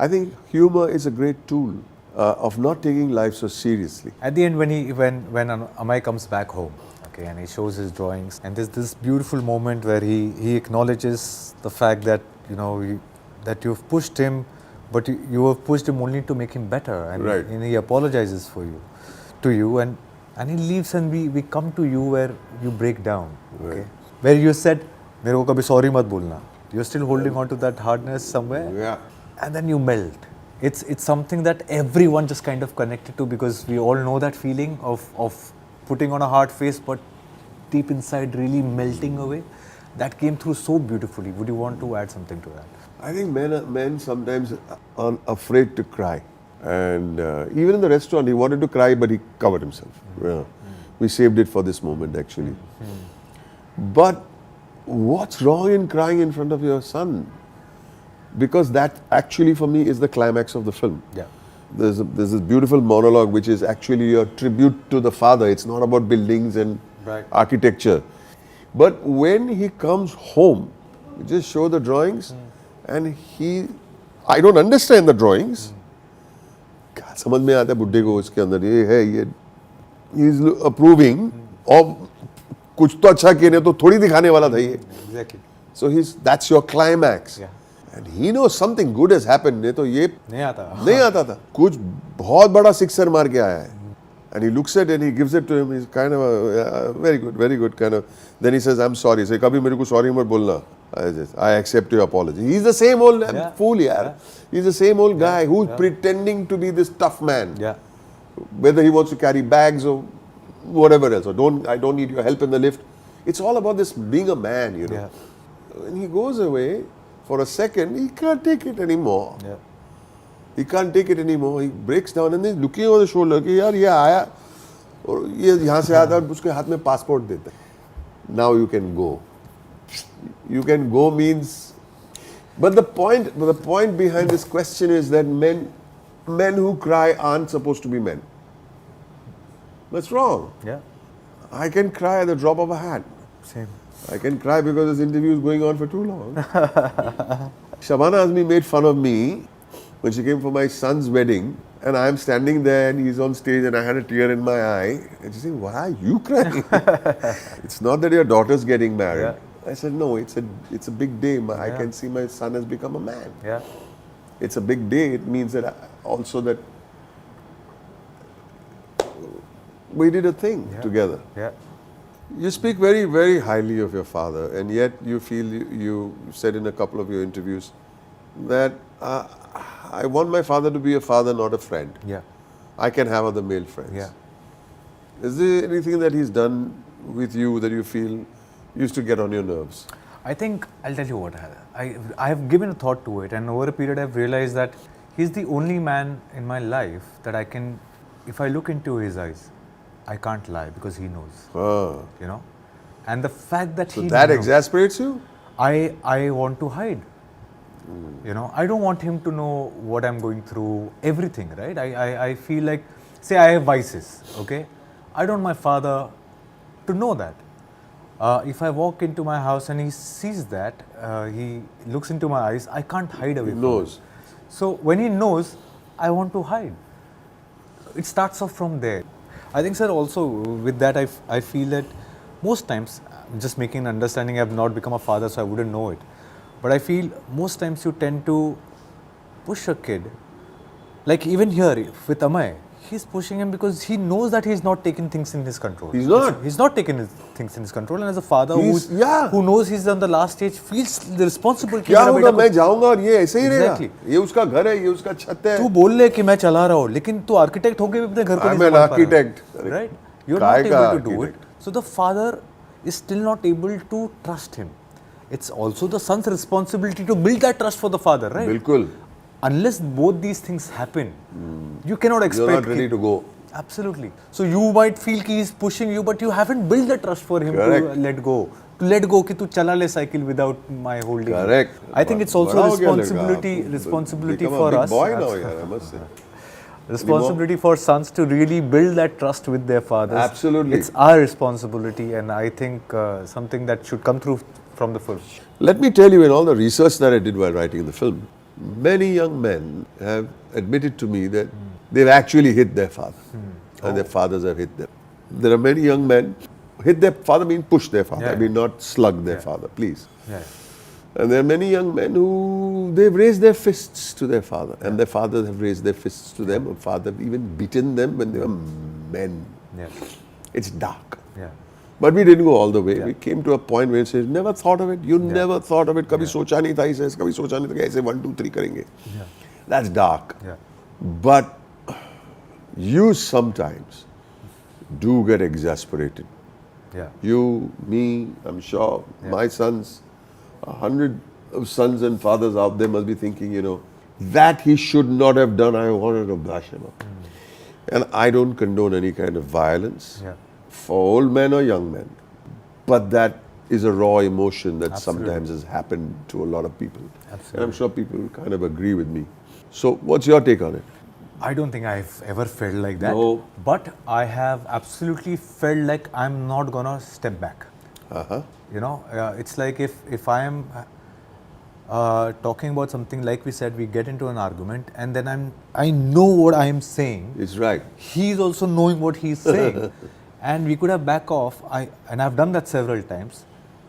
I think humor is a great tool of not taking life so seriously. At the end, when Amay comes back home, okay, and he shows his drawings, and there's this beautiful moment where he acknowledges the fact that that you've pushed him, but you have pushed him only to make him better, and he apologizes to you, and he leaves, and we come to you where you break down, okay, where you said, "मेरे को कभी sorry मत बोलना." You're still holding on to that hardness somewhere, and then you melt. It's something that everyone just kind of connected to, because we all know that feeling of putting on a hard face but deep inside really melting away. That came through so beautifully. Would you want to add something to that? I think men sometimes are afraid to cry, and even in the restaurant he wanted to cry but he covered himself. We saved it for this moment actually. But what's wrong in crying in front of your son? Because that actually for me is the climax of the film. There's this beautiful monologue which is actually a tribute to the father. It's not about buildings and architecture. But when he comes home, you just show the drawings, and I don't understand the drawings. समझ में आता है बुड्ढे को उसके अंदर ये है ये. He's approving of कुछ तो अच्छा किए नहीं तो थोड़ी दिखाने वाला था ये. Exactly. So that's your climax. And he knows something good has happened. नहीं तो ये नहीं आता था. कुछ बहुत बड़ा सिक्सर मार के आया है. And he looks at it and he gives it to him. He's kind of very good kind of. Then he says, "I'm sorry." Say, "कभी मेरे को sorry मत बोलना." I accept your apology. He's the same old fool, yaar. He's the same old guy who's pretending to be this tough man. Whether he wants to carry bags or whatever else, or I don't need your help in the lift. It's all about this being a man, When he goes away, for a second, he can't take it anymore. He can't take it anymore. He breaks down and he's looking over the shoulder. कि यार ये आया और ये यहाँ से आता है उसके हाथ में passport देता है. Now you can go. You can go means. But the point behind this question is that men who cry aren't supposed to be men. That's wrong. I can cry at the drop of a hat. Same. I can cry because this interview is going on for too long. Shabana Azmi made fun of me when she came for my son's wedding, and I am standing there and he's on stage and I had a tear in my eye. And she said, "Why are you crying?" It's not that your daughter's getting married. I said, "No, it's a big day. I can see my son has become a man." It's a big day. It means that also that we did a thing together. You speak very, very highly of your father, and yet you feel, you said in a couple of your interviews that I want my father to be a father, not a friend. I can have other male friends. Is there anything that he's done with you that you feel used to get on your nerves? I think, I'll tell you what, I have given a thought to it, and over a period I've realized that he's the only man in my life that I can, if I look into his eyes, I can't lie because he knows, and the fact that he that knows, exasperates you? I want to hide, I don't want him to know what I'm going through, everything, right? I feel like, say I have vices, okay? I don't want my father to know that. If I walk into my house and he sees that, he looks into my eyes, I can't hide away from him. So when he knows, I want to hide. It starts off from there. I think, sir, also with that, I feel that most times, just making an understanding, I have not become a father, so I wouldn't know it. But I feel most times you tend to push a kid. Like even here with Amay, he's pushing him because he knows that he's not taking things in his control. He's not. He's not taking things in his control. And as a father who knows he's on the last stage, feels the responsibility. क्या होगा मैं जाऊँगा और ये ऐसे ही रहेगा. ये उसका घर है, ये उसका छत है. तू बोल ले कि मैं चला रहा हूँ, लेकिन तू architect होके भी अपने घर को नहीं संभाल पा रहा. I'm an architect. Right? You're not able to do it. So the father is still not able to trust him. It's also the son's responsibility to build that trust for the father, right? बिल्कुल. Unless both these things happen, you cannot expect. You're not ready to go. Absolutely. So you might feel कि he's pushing you, but you haven't built the trust for him to let go. To let go कि तू चला ले cycle without my holding. Correct. I think it's also responsibility for us. Boy now, I must say. Responsibility for sons to really build that trust with their fathers. Absolutely. It's our responsibility, and I think something that should come through from the film. Let me tell you, in all the research that I did while writing the film, Many young men have admitted to me that they've actually hit their father and their fathers have hit them. There are many young men hit their father means push their father, Yeah. I mean not slug their Yeah. father, please. Yeah. And there are many young men who they've raised their fists to their father and their fathers have raised their fists to them or father have even beaten them when they were men. Yeah. It's dark. Yeah. But we didn't go all the way. Yeah. We came to a point where it says, never thought of it. You never thought of it. कभी सोचा नहीं था इसे, कभी सोचा नहीं था कि ऐसे 1, 2, 3 करेंगे. Yeah. That's dark. Yeah. But you sometimes do get exasperated. Yeah. You, me, I'm sure, my sons, 100 of sons and fathers out there must be thinking, you know, that he should not have done. I wanted to bash him up. And I don't condone any kind of violence. Yeah. For old men or young men. But that is a raw emotion that Absolutely. sometimes has happened to a lot of people. Absolutely. And I'm sure people kind of agree with me. So what's your take on it? I don't think I've ever felt like that. No. But I have absolutely felt like I'm not gonna step back. Uh-huh. You know, it's like if I am talking about something, like we said, we get into an argument and then I know what I am saying. It's right. He's also knowing what he's saying. And we could have back off. And I've done that several times.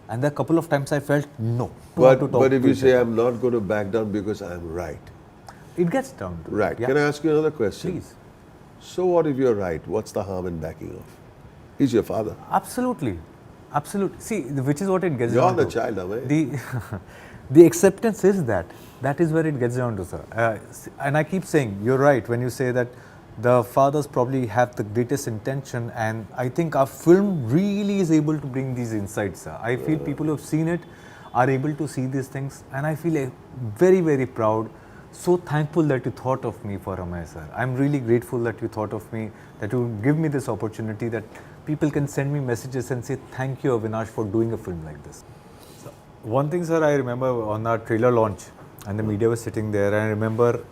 And there are a couple of times I felt no. But if you say I'm not going to back down because I'm right. it gets down to Right. it. Yeah. Can I ask you another question? Please. So what if you're right? What's the harm in backing off? He's your father. Absolutely. Absolutely. See, which is what it gets You're down the to. child, am I? The acceptance is that. That is where it gets down to, sir. And I keep saying, you're right when you say that the fathers probably have the greatest intention, and I think our film really is able to bring these insights, sir. I feel people who have seen it are able to see these things, and I feel very, very proud, so thankful that you thought of me for Amay, sir. I'm really grateful that you thought of me, that you give me this opportunity, that people can send me messages and say, thank you, Avinash, for doing a film like this. So, one thing, sir, I remember on our trailer launch, and the media was sitting there, and I remember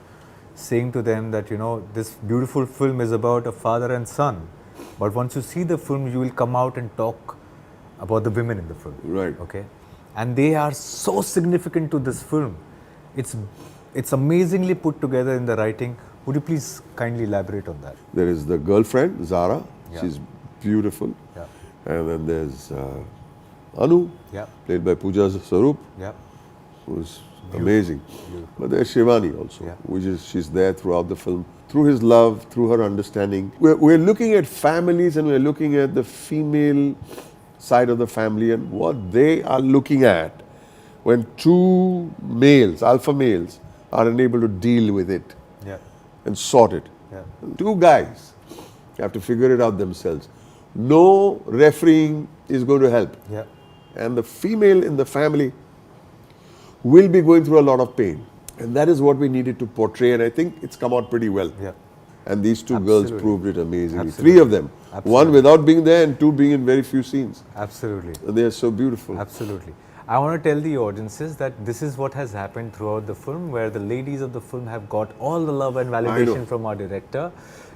saying to them that, you know, this beautiful film is about a father and son, but once you see the film, you will come out and talk about the women in the film. Right. Okay. And they are so significant to this film. It's amazingly put together in the writing. Would you please kindly elaborate on that? There is the girlfriend, Zara. Yeah. She's beautiful. Yeah. And then there's Anu, Yeah. played by Pooja Sarup, Yeah. who's amazing. But there's Shivani also, Yeah. she's there throughout the film. Through his love, through her understanding. We're looking at families and we're looking at the female side of the family and what they are looking at when two males, alpha males, are unable to deal with it Yeah. and sort it. Yeah. Two guys have to figure it out themselves. No refereeing is going to help. Yeah. And the female in the family will be going through a lot of pain. And that is what we needed to portray, and I think it's come out pretty well. Yeah. And these two Absolutely. girls proved it amazingly. Absolutely. 3 of them. Absolutely. One without being there and 2 being in very few scenes. Absolutely. And they are so beautiful. Absolutely. I want to tell the audiences that this is what has happened throughout the film, where the ladies of the film have got all the love and validation from our director.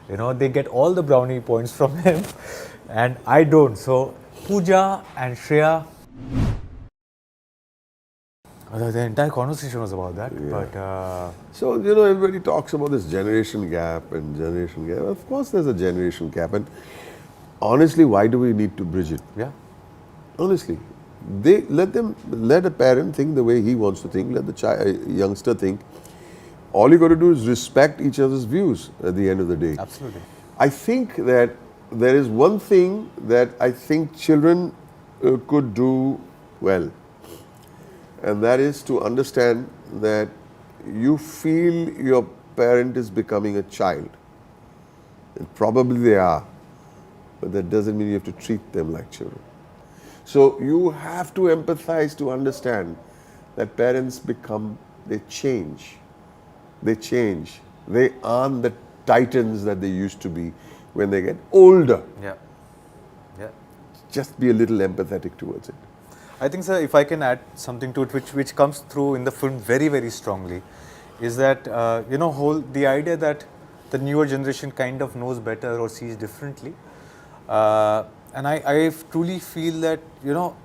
You know, they get all the brownie points from him, and I don't. So, Pooja and Shreya, the entire conversation was about that. But So, you know, everybody talks about this generation gap and generation gap. Of course, there's a generation gap. And honestly, why do we need to bridge it? yeah, Honestly, let a parent think the way he wants to think. Let the youngster think. All you got to do is respect each other's views at the end of the day. absolutely. I think that there is one thing that I think children could do well, and that is to understand that you feel your parent is becoming a child. And probably they are, but that doesn't mean you have to treat them like children. So you have to empathize to understand that parents they change. They change. They aren't the titans that they used to be when they get older. Yeah, yeah. Just be a little empathetic towards it. I think, sir, if I can add something to it, which comes through in the film very, very strongly, is that you know, the idea that the newer generation kind of knows better or sees differently, and I truly feel that, you know,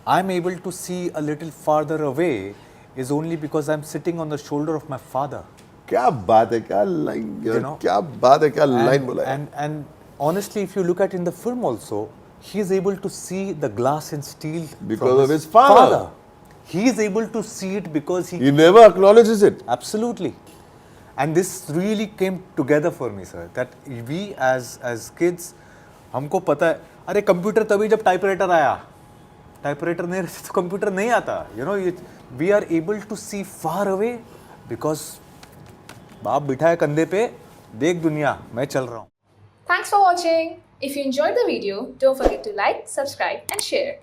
I'm able to see a little farther away is only because I'm sitting on the shoulder of my father. क्या बात है, क्या line, You know, क्या बात है, क्या line बोला है. And honestly, if you look at in the film also, he is able to see the glass and steel Because from of his father. He is able to see it because He never acknowledges it. Absolutely. And this really came together for me, sir. That we as kids, हमको पता है, अरे computer तभी जब typewriter आया, typewriter नहीं रहता तो कंप्यूटर नहीं आता. You know, we are able to see far away because बाप बिठा है कंधे पे, देख दुनिया, मैं चल रहा हूँ. Thanks for watching. If you enjoyed the video, don't forget to like, subscribe and share.